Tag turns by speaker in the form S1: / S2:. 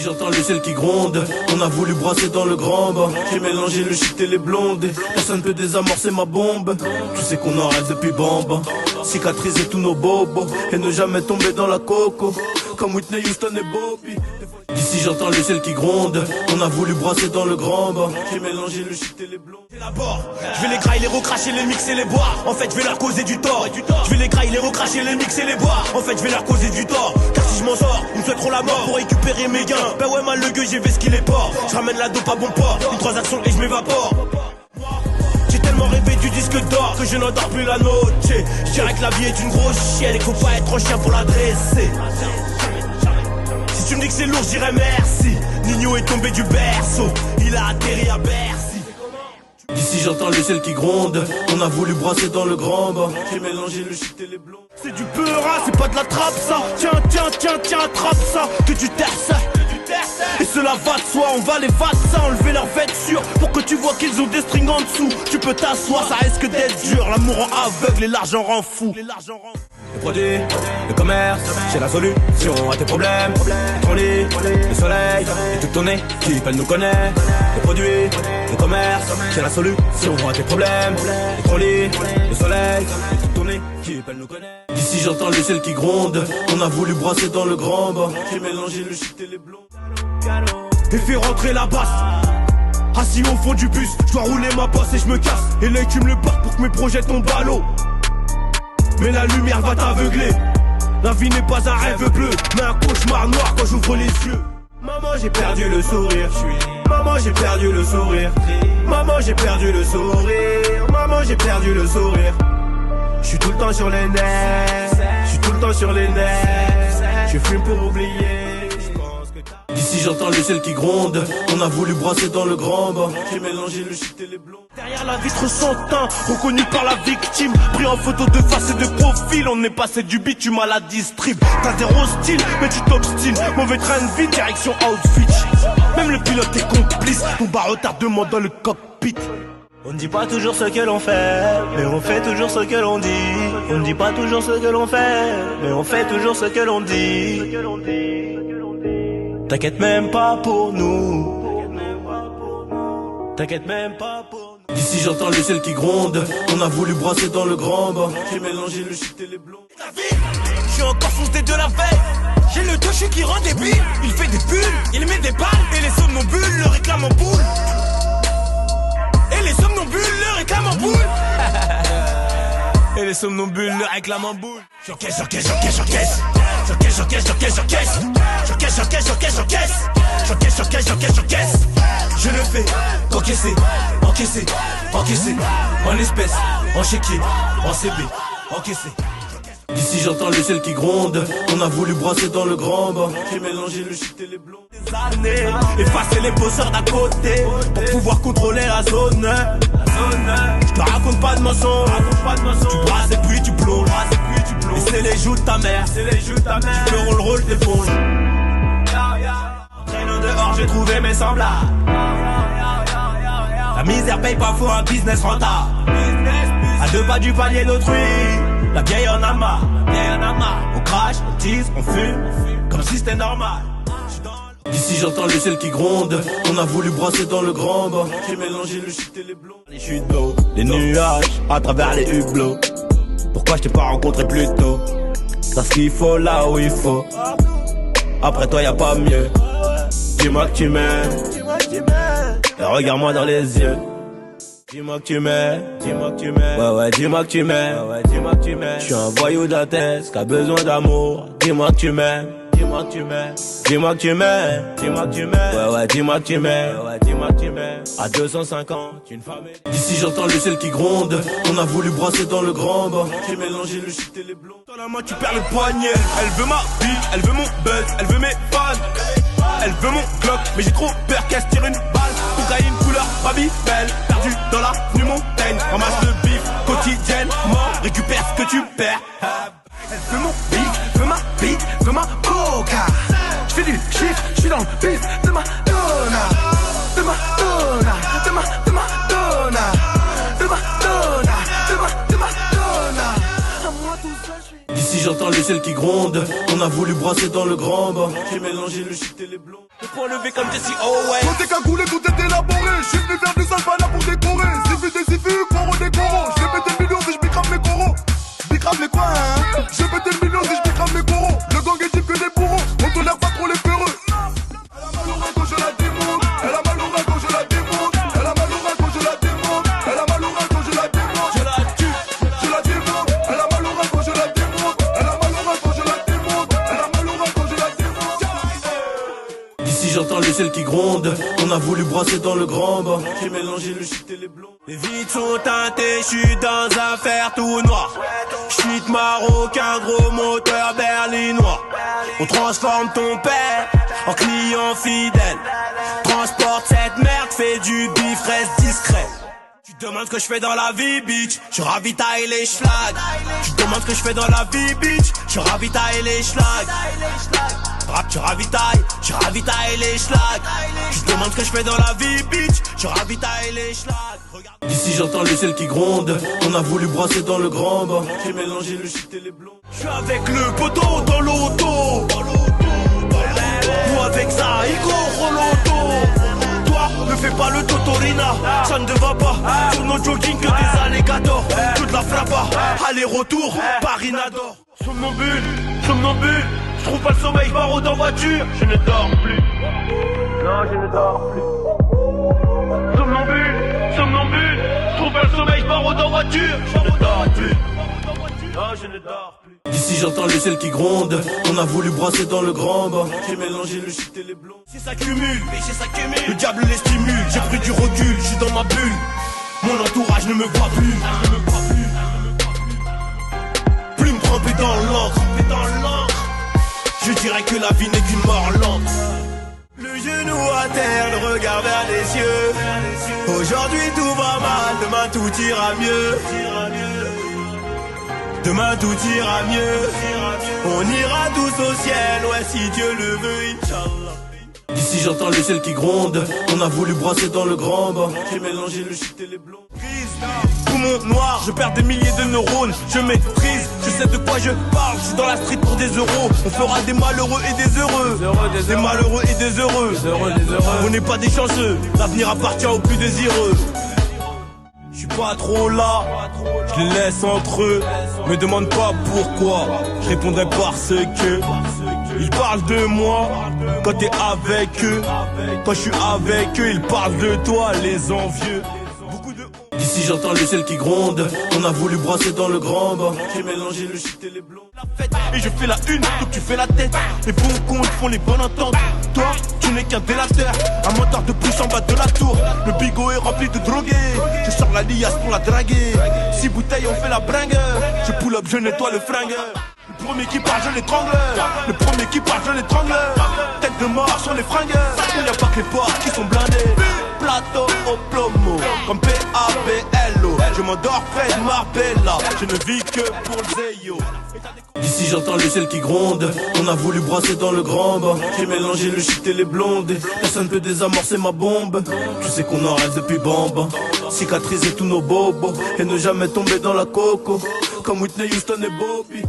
S1: D'ici j'entends le ciel qui gronde. On a voulu brasser dans le grand bas. J'ai mélangé le shit et les blondes. Personne peut désamorcer ma bombe. Tu sais qu'on en rêve depuis Bamba. Cicatriser tous nos bobos et ne jamais tomber dans la coco comme Whitney Houston et Bobby. D'ici j'entends le ciel qui gronde. On a voulu brasser dans le grand bas. J'ai mélangé le shit et les blondes.
S2: Je vais les grailler, les recracher, les mixer, les boire. En fait je vais leur causer du tort. Je vais les grailler, les recracher, les mixer, les boire. En fait je vais leur causer du tort. Car si je m'en sors, ils me souhaiteront la mort pour récupérer mes gains. Ben ouais mal le gueux, j'ai vu ce qu'il est pas. Je ramène la dope à bon port. Une transaction et je m'évapore. J'ai tellement rêvé du disque d'or que je n'endors plus la noche. Je dirais que la vie est une grosse chienne et qu'il faut pas être un chien pour la dresser. Si tu me dis que c'est lourd, je dirais merci. Nino est tombé du berceau, il a atterri à Bercy.
S1: D'ici j'entends le ciel qui gronde. On a voulu brasser dans le grand bas. J'ai mélangé le shit et les blondes.
S2: C'est du peurat, c'est pas de la trappe ça. Tiens, attrape ça. Que tu terres ça. Et cela va de soi, on va les vaccins, enlever leurs vêtures pour que tu vois qu'ils ont des strings en dessous. Tu peux t'asseoir, ça risque d'être dur. L'amour rend aveugle et l'argent rend fou.
S1: Le produit, le commerce, j'ai la solution à tes problèmes. Ton lit, le soleil et toute ton équipe, elle nous connaît. Le produit, le commerce, j'ai la solution à tes problèmes. Ton lit, le soleil et toute ton équipe, elle nous connaît. D'ici j'entends le ciel qui gronde. On a voulu brasser dans le grand bas. J'ai mélangé le shit et les blondes.
S2: Et fais rentrer la basse. Assis au fond du bus, je dois rouler ma bosse et je me casse. Et l'écume le part pour que mes projets tombent à l'eau. Mais la lumière va t'aveugler. La vie n'est pas un rêve bleu, mais un cauchemar noir quand j'ouvre les yeux. Maman j'ai perdu le sourire. Maman j'ai perdu le sourire. Maman j'ai perdu le sourire. Maman j'ai perdu le sourire. Je suis tout le temps sur les nerfs. Je suis tout le temps sur les nerfs. Je fume pour oublier.
S1: D'ici j'entends le ciel qui gronde. On a voulu brasser dans le grand bas. J'ai mélangé le shit et les blondes.
S2: Derrière la vitre sans teint, reconnu par la victime. Pris en photo de face et de profil. On est passé du bitume à la distrib. T'as zéro style, mais tu t'obstines. Mauvais train de vie, direction Auschwitz. Même le pilote est complice. Ton bar retardement dans le cockpit. On ne dit pas toujours ce que l'on fait, mais on fait toujours ce que l'on dit. On ne dit pas toujours ce que l'on fait, mais on fait toujours ce que l'on dit. T'inquiète même pas pour nous. T'inquiète même pas pour nous.
S1: D'ici j'entends le ciel qui gronde. On a voulu brasser dans le grand bas. J'ai mélangé le shit et les blondes.
S2: Je suis encore foncé de la veille. J'ai le toucher qui rend débile. Il fait des bulles, il met des balles. Et les somnambules le réclament en boule. Et les somnambules le réclament en boule. Et les somnambules le réclament en boule. J'encaisse. Je le fais, encaisser, en espèces, en chéquier, en CB, encaisser.
S1: D'ici j'entends le ciel qui gronde. On a voulu brasser dans le grand bas. J'ai mélangé le shit et les blondes.
S2: Des années, effacer les bosseurs d'à côté pour pouvoir contrôler la zone. Je te raconte pas de mensonges. Tu brasses et puis tu plonges. Et c'est les joues de ta mère. Tu feront le rôle des fonds. Traînant dehors, j'ai trouvé mes semblables. La misère paye pas, faut un business rentable. À deux pas du palier d'autrui. La vieille en a marre. On crache, on tease, on fume, comme si c'était normal.
S1: D'ici j'entends le ciel qui gronde. On a voulu brasser dans le grand bas. J'ai mélangé le shit et les blondes.
S2: Les chutes d'eau, les nuages à travers les hublots. Pourquoi je t'ai pas rencontré plus tôt? T'as ce qu'il faut là où il faut. Après toi y'a pas mieux. Dis-moi que tu m'aimes. Et regarde-moi dans les yeux. Dis-moi que tu m'aimes. Ouais, dis-moi que tu m'aimes. Je suis un voyou d'Athès qui a besoin d'amour. Dis-moi que tu m'aimes. Dis-moi que tu m'aimes. Ouais, dis-moi que tu m'aimes. À 250, une femme est...
S1: D'ici j'entends le ciel qui gronde. On a voulu brasser dans le grand bas. J'ai mélangé le shit et les blondes.
S2: Dans la main tu perds le poignet. Elle veut ma vie, elle veut mon buzz, elle veut mes fans. Elle veut mon Glock, mais j'ai trop peur qu'elle se tire une balle. Cocaïne couleur Babybel, perdu dans la nuit montagne. Ramasse le bif, quotidiennement, récupère ce que tu perds. Elle veut mon bif, veut ma bite, veut ma coca. J'fais du chiffre, j'suis dans le bif de ma donna. De ma donna, de ma donna. De ma donna, de ma donna. À moi tout seul, j'suis...
S1: D'ici D'ici j'entends le ciel qui gronde. On a voulu brasser dans le grand bas. J'ai mélangé le shit et les blonds.
S2: Le point levé comme Jesse Owens.
S3: Côté cagoulé, tout est élaboré. Je suis venu faire du sale, pas là pour décorer. Zifu des zifus, coro des coros. Je vais péter le million si je bicrave mes coraux. Bicrave les quoi, hein? Je vais péter le million si je bicrave mes coraux. Le gang est type que des bourreaux. On tolère pas trop les peureux. Elle a mal au rein quand je la démonte. Elle a mal au rein quand je la démonte. Elle a mal au rein quand je la démonte. Elle a mal au rein quand je la démonte.
S2: Je la tue.
S3: Je la démonte. Elle a mal au rein quand je la démonte. Elle a mal au rein quand je la démonte. Elle a mal au rein quand je la démonte.
S1: D'ici j'entends le ciel qui gronde. On a voulu brasser dans le grand bas. J'ai mélangé le shit et les blonds.
S2: Les vitres sont teintées, je suis dans un fer tout noir. Shit marocain, gros moteur berlinois. On transforme ton père en client fidèle. Transporte cette merde, fais du bif, reste discret. Tu demandes ce que je fais dans la vie, bitch. Je ravitaille les schlags. Tu demandes ce que je fais dans la vie, bitch. Je ravitaille les schlags. Rap, je ravitaille les schlags. Tu demandes ce que je fais dans la vie, bitch. Je ravitaille les schlags.
S1: D'ici j'entends le ciel qui gronde. On a voulu brasser dans le grand bas. J'ai mélangé le shit et les blonds.
S2: Je suis avec le poteau dans l'auto. Ou avec ça, Igo Roloto. Toi, ne fais pas le Totorina. Ça ne te va pas. Sur nos jogging que des alligators. Toute la frappa. Aller-retour, Paris-Nador. Somnambule. Je trouve pas le sommeil, je barre en voiture. Je ne dors plus. Non, je ne dors plus. Somnambule. Je trouve pas le sommeil, je barre en voiture. Je ne dors plus. Non, je ne dors plus.
S1: D'ici j'entends le ciel qui gronde. On a voulu brasser dans le grand bas. J'ai mélangé le shit et les blonds.
S2: Si ça cumule, péché ça cumule. Le diable les stimule, j'ai pris du recul, je suis dans ma bulle. Mon entourage ne me voit plus. Plume trempée dans l'encre. Je dirais que la vie n'est qu'une mort lente. Le genou à terre, le regard vers les cieux. Aujourd'hui tout va mal, demain tout ira mieux. Demain tout ira mieux. On ira tous au ciel, ouais si Dieu le veut, Inch'Allah.
S1: D'ici j'entends le ciel qui gronde. On a voulu brasser dans le grand bas. J'ai mélangé le shit et les blonds.
S2: Poumon noir, je perds des milliers de neurones. Je maîtrise, je sais de quoi je parle. Je suis dans la street pour des euros. On fera des malheureux et des heureux. Des malheureux et des heureux. On n'est pas des chanceux. L'avenir appartient aux plus désireux. Je suis pas trop là, je les laisse entre eux. Me demande pas pourquoi, je répondrai parce que ils parlent de moi quand t'es avec eux. Quand je suis avec eux, ils parlent de toi, les envieux.
S1: D'ici j'entends le ciel qui gronde. On a voulu brasser dans le grand bas. J'ai mélangé le shit et les blonds.
S2: Et je fais la une, donc tu fais la tête. Les bons comptes font les bonnes ententes. Toi, tu n'es qu'un délateur. Un menteur de plus en bas de la tour. Le bigot est rempli de drogués. Je sors la liasse pour la draguer. 6 bouteilles, on fait la bringue. Je pull up, je nettoie le fringue. Le premier qui parle, je l'étrangle. Le premier qui parle, je l'étrangle. Tête de mort sur les fringues. Il n'y a pas que les portes qui sont blindées. Plateau au plomo, comme P-A-B-L-O. Je m'endors près de Marbella. Je ne vis que pour le Zeyo.
S1: D'ici j'entends le ciel qui gronde. On a voulu brasser dans le grand bas. J'ai mélangé le shit et les blondes. Personne peut désamorcer ma bombe. Tu sais qu'on en rêve depuis Bamba. Cicatriser tous nos bobos et ne jamais tomber dans la coco. Comme Whitney Houston et Bobby.